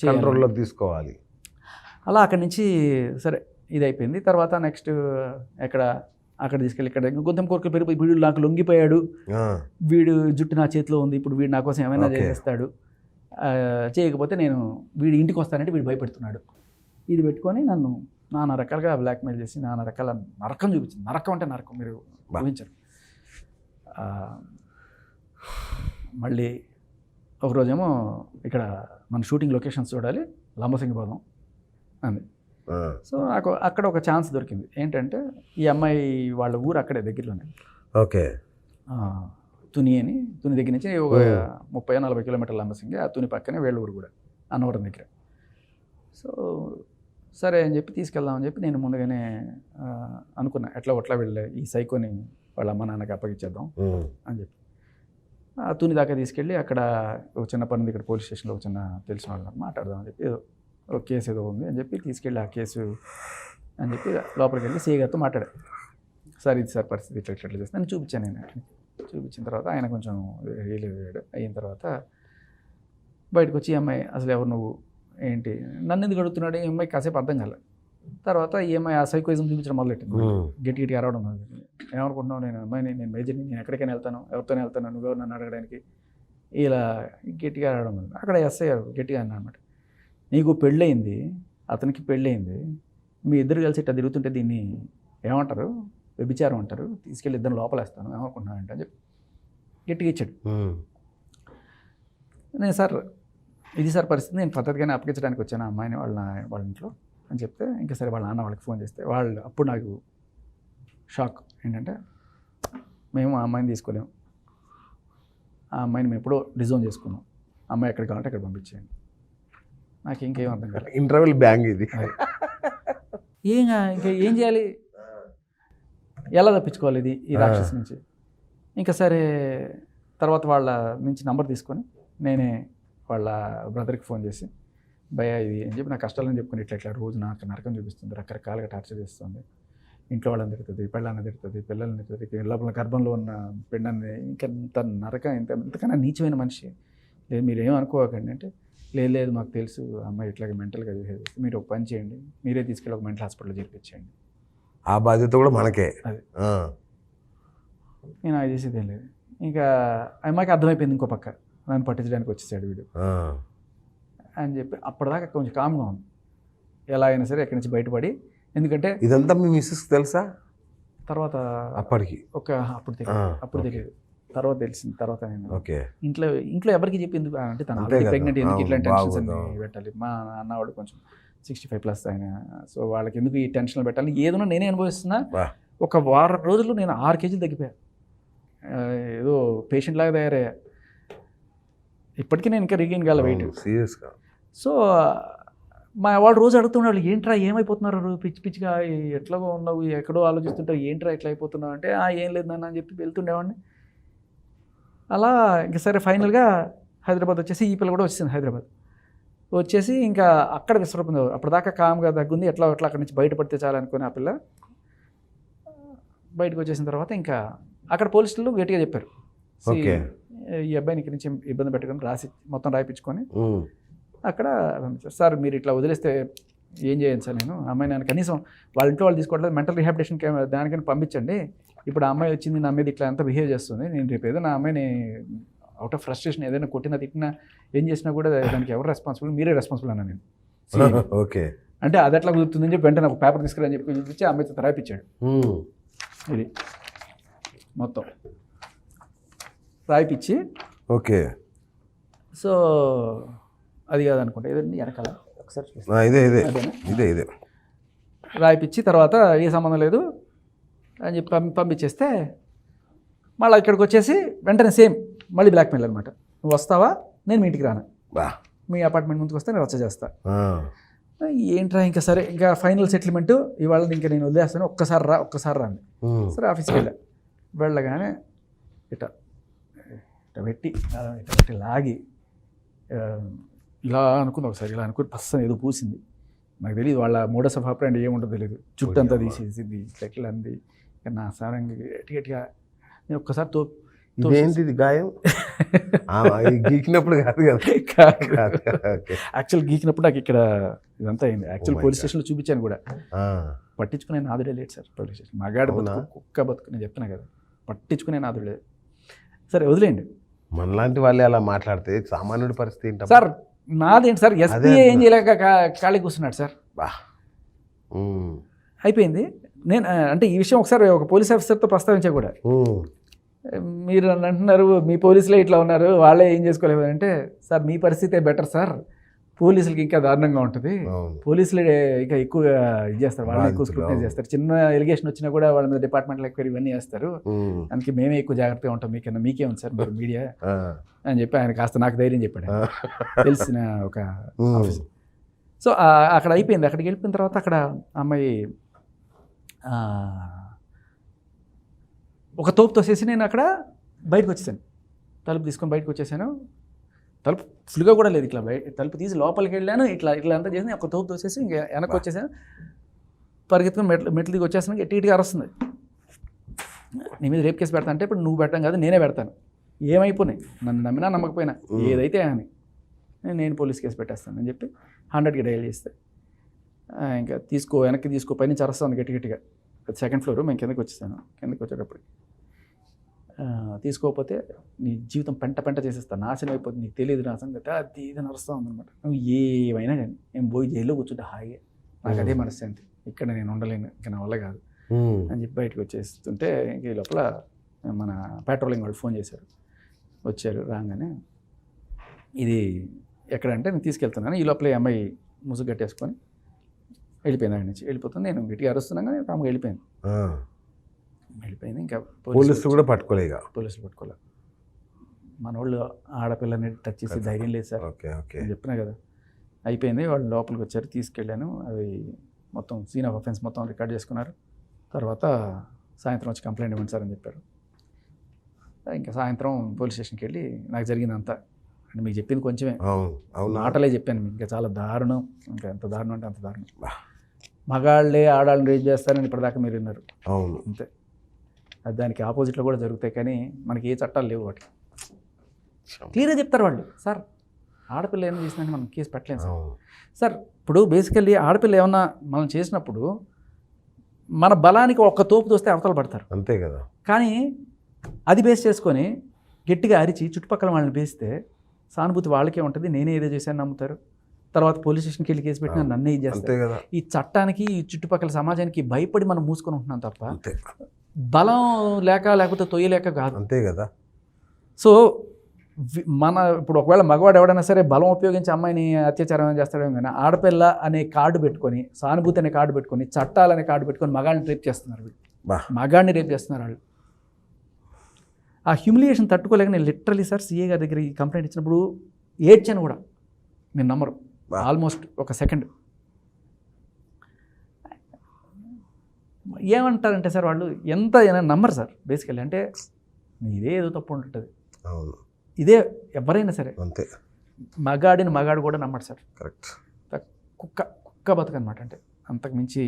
కంట్రోల్లోకి తీసుకోవాలి. అలా అక్కడి నుంచి సరే ఇది అయిపోయింది. తర్వాత నెక్స్ట్ అక్కడ తీసుకెళ్ళి ఇక్కడ గొంతం కోరికలు పెరిగిపోయి వీడు నాకు లొంగిపోయాడు, వీడు జుట్టు నా చేతిలో ఉంది, ఇప్పుడు వీడు నా కోసం ఏమైనా చేస్తాడు, చేయకపోతే నేను వీడి ఇంటికి వస్తానంటే వీడు భయపెడుతున్నాడు. ఇది పెట్టుకొని నన్ను నానా రకాలుగా బ్లాక్మెయిల్ చేసి నానా రకాల నరకం చూపించింది. నరకం అంటే నరకం మీరు ఊహించరు. మళ్ళీ ఒకరోజేమో ఇక్కడ మన షూటింగ్ లొకేషన్స్ చూడాలి, లంబసింగి పోదాం అంది. సో నాకు అక్కడ ఒక ఛాన్స్ దొరికింది. ఏంటంటే ఈ అమ్మాయి వాళ్ళ ఊరు అక్కడే దగ్గరలోనే, ఓకే, తుని దగ్గర నుంచి ఒక 30-40 కిలోమీటర్ల లంబసింగి. ఆ తుని పక్కనే వీళ్ళ ఊరు కూడా, అన్నవరం దగ్గర. సో సరే అని చెప్పి తీసుకెళ్దామని చెప్పి నేను ముందుగానే అనుకున్నా, ఎట్లా వెళ్ళే ఈ సైకోని వాళ్ళ అమ్మ నాన్నకి అప్పగిచ్చేద్దాం అని చెప్పి తుని దాకా తీసుకెళ్ళి అక్కడ ఒక చిన్న పని ఉంది, ఇక్కడ పోలీస్ స్టేషన్లో ఒక చిన్న తెలిసిన వాళ్ళని మాట్లాడదాం అని చెప్పి ఒక కేసు ఏదో ఉంది అని చెప్పి తీసుకెళ్ళి ఆ కేసు అని చెప్పి లోపలికి వెళ్ళి సిఐ గారితో మాట్లాడాను. సార్ ఇది సార్ పరిస్థితి ఇట్లా చేస్తాను చూపించాను. నేను చూపించిన తర్వాత ఆయన కొంచెం రియలైజ్ అయ్యాడు. అయిన తర్వాత బయటకు వచ్చి ఈ అమ్మాయి అసలు ఎవరు నువ్వు ఏంటి నన్ను ఎందుకు అడుగుతున్నాడు, ఈ అమ్మాయి కాసేపు అర్థం కాలే. తర్వాత ఈ అమ్మాయి ఆ సైకోయిజం చూపించడం మొదలెట్టింది, గట్టి అరవడం మొదలెట్టింది. ఏమనుకుంటున్నావు, నేను అమ్మాయిని, నేను మేజర్ని, నేను ఎక్కడికైనా వెళ్తాను, ఎవరితోనే వెళ్తాను, నువ్వెవరు నన్ను అడగడానికి, ఇలా గట్టిగా అడగడం మొదలు. అక్కడ ఎస్ఐ గారు గట్టిగా అన్నమాట, నీకు పెళ్ళయింది, అతనికి పెళ్ళయింది, మీ ఇద్దరు కలిసి ఇట్లా తిరుగుతుంటే దీన్ని ఏమంటారు, వ్యభిచారం అంటారు, తీసుకెళ్ళి ఇద్దరు లోపలేస్తాను, ఏమనుకుంటున్నావు అంటే అని చెప్పి గట్టిగా ఇచ్చాడు. నేను సార్ ఇది సార్ పరిస్థితి, నేను పద్ధతిగానే అప్పగించడానికి వచ్చాను ఆ అమ్మాయిని వాళ్ళ ఇంట్లో అని చెప్తే, ఇంకా సరే వాళ్ళ నాన్న వాళ్ళకి ఫోన్ చేస్తే వాళ్ళు అప్పుడు నాకు షాక్ ఏంటంటే, మేము ఆ అమ్మాయిని తీసుకోలేము, ఆ అమ్మాయిని మేము ఎప్పుడో డిజోన్ చేసుకున్నాం, అమ్మాయి ఎక్కడికి కావాలంటే అక్కడ పంపించేయండి. నాకు ఇంకేం అర్థం కాదు. ఇంటర్వెల్ బ్యాంక్ ఇది, ఇంకా ఏం చేయాలి, ఎలా తప్పించుకోవాలి ఇది ఈ రాక్షస్ నుంచి. ఇంకా సరే తర్వాత వాళ్ళ నుంచి నంబర్ తీసుకొని నేనే వాళ్ళ బ్రదర్కి ఫోన్ చేసి, భయ ఇది అని చెప్పి నా కష్టాలని చెప్పుకుని ఇట్లా రోజు నాకు నరకం చూపిస్తుంది, రకరకాలుగా టార్చర్ చేస్తుంది, ఇంట్లో వాళ్ళని తిడుతుంది, పెళ్ళాన్ని తిడుతుంది, పిల్లల్ని తిడుతుంది, లోపల గర్భంలో ఉన్న పిండాన్ని, ఇంత నరకం, ఇంతకన్నా నీచమైన మనిషి లేదు, మీరు ఏమనుకోకండి అంటే, లేదు మాకు తెలుసు అమ్మాయి ఇట్లాగే మెంటల్గా బిహేవ్ చేస్తే, మీరు ఒక పని చేయండి, మీరే తీసుకెళ్ళి ఒక మెంటల్ హాస్పిటల్లో చేర్పించేయండి, ఆ బాధ్యత కూడా మనకే. అది నేను అది చేసేది ఏం లేదు. ఇంకా అమ్మాయికి అర్థమైపోయింది, ఇంకో పక్క నన్ను పట్టించడానికి వచ్చేసాడు వీడు అని చెప్పి అప్పటిదాకా కొంచెం కామ్గా ఉంది. ఎలా అయినా సరే ఎక్కడి నుంచి బయటపడి, ఎందుకంటే ఇదంతా మీ మిస్సెస్ తెలుసా తర్వాత అప్పటికి? అప్పుడు తెలియదు, తర్వాత తెలిసింది. తర్వాత నేను ఓకే, ఇంట్లో ఎవరికి చెప్పి ఎందుకు అంటే, తను ప్రెగ్నెంట్, ఎందుకు ఇట్లా టెన్షన్స్ అన్ని పెట్టాలి, మా అన్నవాడు కొంచెం 65+ ఆయన, సో వాళ్ళకి ఎందుకు ఈ టెన్షన్లు పెట్టాలి, ఏదైనా నేనే అనుభవిస్తున్నా. ఒక వారం రోజులు నేను 6 కేజీలు తగ్గిపోయా, ఏదో పేషెంట్ లాగా తయారయ్యా. ఇప్పటికీ నేను ఇంకా రీగెయిన్ కాల వెయిట్ సీరియస్గా. సో మా వాళ్ళు రోజు అడుగుతున్నాడు, ఏంట్రా ఏమైపోతున్నారు పిచ్చిగా, ఎట్లాగో ఉన్నావు, ఎక్కడో ఆలోచిస్తుంటావు, ఏంట్రా ఎట్లా అయిపోతున్నావు అంటే, ఏం లేదు నాన్న అని చెప్పి వెళ్తుండేవాడిని. అలా ఇంకా సరే ఫైనల్గా హైదరాబాద్ వచ్చేసి, ఈ పిల్ల కూడా వచ్చింది హైదరాబాద్ వచ్చేసి, ఇంకా అక్కడ విశ్వరూపం అప్పటిదాకా కామ్గా తగ్గుంది, ఎట్లా అక్కడి నుంచి బయటపడితే చాలనుకుని ఆ పిల్ల బయటకు వచ్చేసిన తర్వాత ఇంకా అక్కడ పోలీసులు గట్టిగా చెప్పారు, ఈ అబ్బాయిని ఇక్కడి నుంచి ఇబ్బంది పెట్టుకొని మొత్తం రాయిపించుకొని అక్కడ సార్ మీరు ఇట్లా వదిలేస్తే ఏం చేయండి సార్, నేను అమ్మాయి నేను కనీసం వాళ్ళ ఇంట్లో వాళ్ళు తీసుకోవట్లేదు, మెంటల్ రిహాబిలిటేషన్ దానికైనా పంపించండి, ఇప్పుడు ఆ అమ్మాయి వచ్చింది నా మీద ఇట్లా అంతా బిహేవ్ చేస్తుంది, నేను రేపు ఏదైనా ఆ అమ్మాయిని అవుట్ ఆఫ్ ఫ్రస్ట్రేషన్ ఏదైనా కొట్టినా తిట్టినా ఏం చేసినా కూడా దానికి ఎవరు రెస్పాన్సిబుల్, మీరే రెస్పాన్సిబుల్ అన్నా నేను. ఓకే అంటే అది ఎట్లా కుదురుతుందని చెప్పి వెంటనే ఒక పేపర్ తీసుకురని చెప్పి చూపించి ఆ అమ్మాయితో రాయిపించాడు. ఇది మొత్తం రాయిపించి, ఓకే సో అది కాదనుకుంటా, ఏదండి వెనకాల ఒకసారి ఇదే రాయిపించి తర్వాత ఏ సంబంధం లేదు అని చెప్పి పంపించేస్తే, మళ్ళీ ఇక్కడికి వచ్చేసి వెంటనే సేమ్ మళ్ళీ బ్లాక్మెయిల్ అనమాట, నువ్వు వస్తావా, నేను మీ ఇంటికి రాను, మీ అపార్ట్మెంట్ ముందుకు వస్తే నేను వచ్చేస్తా. ఏంట్రా ఇంకా సరే ఇంకా ఫైనల్ సెటిల్మెంట్ ఇవాళ ఇంకా నేను వదిలేస్తాను, ఒక్కసారి రా అని. సరే ఆఫీస్కి వెళ్ళగానే ఇట్లా పెట్టి లాగి ఇలా అనుకుంది, ఒకసారి ఇలా అనుకుని పర్సన్ ఏదో పూసింది, నాకు తెలియదు వాళ్ళ మోడస్ ఆఫ్ ఆపరేండి ఏముంటుందో తెలియదు, జుట్టు అంతా తీసేసింది ఇట్లా అంది. నా సార్ గట్టిగా నేను ఒక్కసారి ఇదేంటి ఇది గాయం ఇది గీకినప్పుడు కాదు కదా. కాదు. ఓకే. యాక్చువల్ గీకినప్పుడు నాకు ఇక్కడ ఇదంతా అయింది. యాక్చువల్ my పోలీస్ స్టేషన్లో చూపించాను కూడా. ఆ, పట్టించుకునే నాదుడే లేడు సార్ పోలీస్ స్టేషన్. మగాడు అవునా? బతుకు కుక్క బతుకు నేను చెప్తున్నా కదా, పట్టించుకునే నాదుడు లేదు. సరే వదిలేండి మనలాంటి వాళ్ళే అలా మాట్లాడితే సామాన్యుడి పరిస్థితి ఏంటమ్మా? సార్. నాదేంటి సార్, ఎస్పీ ఏం చేయలేక ఖాళీ కూర్చున్నాడు సార్. బా. ఉమ్, అయిపోయింది. నేను అంటే ఈ విషయం ఒకసారి ఒక పోలీస్ ఆఫీసర్తో ప్రస్తావించా కూడా. ఉమ్, మీరు నన్ను అంటున్నారు మీ పోలీసులే ఇట్లా ఉన్నారు, వాళ్ళే ఏం చేసుకోలేవు అంటే, సార్ మీ పరిస్థితే బెటర్ సార్, పోలీసులకి ఇంకా దారుణంగా ఉంటుంది. అవును. పోలీసులే ఇంకా ఎక్కువగా ఇది చేస్తారు, వాళ్ళు ఎక్కువ బాధితులు, స్క్రూటనైజ్ అవును. చేస్తారు. చిన్న ఎలిగేషన్ వచ్చినా కూడా వాళ్ళ మీద డిపార్ట్మెంట్ ఎక్కువ ఇవన్నీ చేస్తారు. ఉమ్, అందుకే మేమే ఎక్కువ జాగ్రత్తగా ఉంటాం, మీకన్నా మీకే ఉంది సార్ మీరు మీడియా ఆ, అని చెప్పి ఆయన కాస్త నాకు ధైర్యం చెప్పాడు. ఆ, తెలిసిన ఒక ఉమ్, ఆఫీసర్. సో అక్కడ అయిపోయింది. అక్కడికి వెళ్ళిపోయిన తర్వాత అక్కడ అమ్మాయి ఒక తోపు తోసేసి నేను అక్కడ బయటకు వచ్చేసాను. తలుపు తీసుకొని బయటకు వచ్చేసాను. తలుపు ఫుల్గా కూడా లేదు, ఇట్లా తలుపు తీసి లోపలికి వెళ్ళాను. ఇట్లా ఇట్లా అంతా చేసి ఒక తోపు తోసేసి ఇంకా వెనక్కి వచ్చేసాను. పరిగెత్తుకొని మెట్లు దిగి వచ్చేసాను. గట్టిగా అరుస్తుంది, నీ మీద రేప్ కేసు పెడతా అంటే, ఇప్పుడు నువ్వు పెట్టడం కాదు నేనే పెడతాను, ఏమైపోయినాయి నన్ను నమ్మినా నమ్మకపోయినా ఏదైతే అని నేను పోలీస్ కేసు పెట్టేస్తాను అని చెప్పి 100కి డయల్ చేస్తే, ఇంకా వెనక్కి తీసుకో పైనుంచి అరుస్తాను గట్టిగా. అది సెకండ్ ఫ్లోర్, మేము కిందకి వచ్చేసాను. కిందకి వచ్చేటప్పుడు తీసుకోకపోతే నీ జీవితం పెంట చేసేస్తాను, నాశనం అయిపోతుంది, నీకు తెలియదు నా సంగతి, అది ఇది నడుస్తూ ఉందన్నమాట. నువ్వు ఏమైనా కానీ నేను పోయి జైల్లో కూర్చుంటే హాయిగా, నాకు అదే మనశ్శాంతి, ఇక్కడ నేను ఉండలేను, ఇంకా నా వల్ల కాదు అని చెప్పి బయటకు వచ్చేస్తుంటే, ఇంక ఈ లోపల మన పెట్రోలింగ్ వాళ్ళు ఫోన్ చేశారు. వచ్చారు, రాగానే ఇది ఎక్కడంటే నేను తీసుకెళ్తున్నాను. ఈ లోపల ఈ అమ్మాయి ముసుగు కట్టేసుకొని వెళ్ళిపోయింది. అక్కడి నుంచి వెళ్ళిపోతుంది. నేను గట్టిగా అరుస్తున్నాను కానీ ఆమె వెళ్ళిపోయింది. ఇంకా పోలీసులు కూడా పట్టుకోలేక. పోలీసులు పట్టుకోలే. మన వాళ్ళు ఆడపిల్లని టచ్ చేసి ధైర్యం లేదు సార్. Okay okay. నేను చెప్పినా కదా. అయిపోయింది. వాళ్ళు లోపలికి వచ్చారు, తీసుకెళ్ళాను. అది మొత్తం సీన్ ఆఫ్ అఫెన్స్ మొత్తం రికార్డ్ చేసుకున్నారు. తర్వాత సాయంత్రం వచ్చి కంప్లైంట్ ఇవ్వండి సార్ అని చెప్పారు. ఇంకా సాయంత్రం పోలీస్ స్టేషన్కి వెళ్ళి నాకు జరిగిందంతా అంటే మీకు చెప్పింది కొంచెమే, మాటలే చెప్పాను మీకు, ఇంకా చాలా దారుణం, ఇంకా ఎంత దారుణం అంటే అంత దారుణం. మగాళ్ళే ఆడాళ్ళని రేప్ చేస్తారని ఇప్పటిదాకా మీరు విన్నారు. అవును, అంతే. అది దానికి ఆపోజిట్లో కూడా జరుగుతాయి, కానీ మనకి ఏ చట్టాలు లేవు వాటి. క్లియర్గా చెప్తారు వాళ్ళు, సార్ ఆడపిల్ల ఏమైనా చేసినా మనం కేసు పెట్టలేము సార్. సార్ ఇప్పుడు బేసికల్లీ ఆడపిల్ల ఏమన్నా మనం చేసినప్పుడు మన బలానికి ఒక్క తోపు తోస్తే అవతల పడతారు, అంతే కదా. కానీ అది బేస్ చేసుకొని గట్టిగా అరిచి చుట్టుపక్కల వాళ్ళని బేస్తే సానుభూతి వాళ్ళకే ఉంటుంది, నేనే ఏదో చేశాను నమ్ముతారు. తర్వాత పోలీస్ స్టేషన్కి వెళ్ళి కేసు పెట్టినా నన్నే ఇది చేస్తారు. ఈ చట్టానికి ఈ చుట్టుపక్కల సమాజానికి భయపడి మనం మూసుకొని ఉంటున్నాం తప్ప బలం లేకపోతే తొయ్యలేక కాదు. అంతే కదా. సో మన ఇప్పుడు ఒకవేళ మగవాడు ఎవడైనా సరే బలం ఉపయోగించి అమ్మాయిని అత్యాచారం చేస్తాడేమో, కానీ ఆడపిల్ల అనే కార్డు పెట్టుకొని, సానుభూతి అనే కార్డు పెట్టుకొని, చట్టాలు అనే కార్డు పెట్టుకొని మగాడిని రేప్ చేస్తున్నారు వీళ్ళు. మగాడిని రేప్ చేస్తున్నారు వాళ్ళు. ఆ హ్యూమిలియేషన్ తట్టుకోలేక నేను లిటరలీ సార్ సిఏ గారి దగ్గర ఈ కంప్లైంట్ ఇచ్చినప్పుడు ఏడ్చాను కూడా, నేను నమ్మరు, ఆల్మోస్ట్ ఒక సెకండ్. ఏమంటారంటే సార్ వాళ్ళు ఎంత నమ్మరు సార్ బేసికల్లీ, అంటే ఇదే ఏదో తప్పు ఉంటుంది, ఇదే ఎవరైనా సరే అంతే. మగాడు కూడా నమ్మడు సార్. కరెక్ట్. కుక్క బతుకనమాట. అంటే అంతకు మించి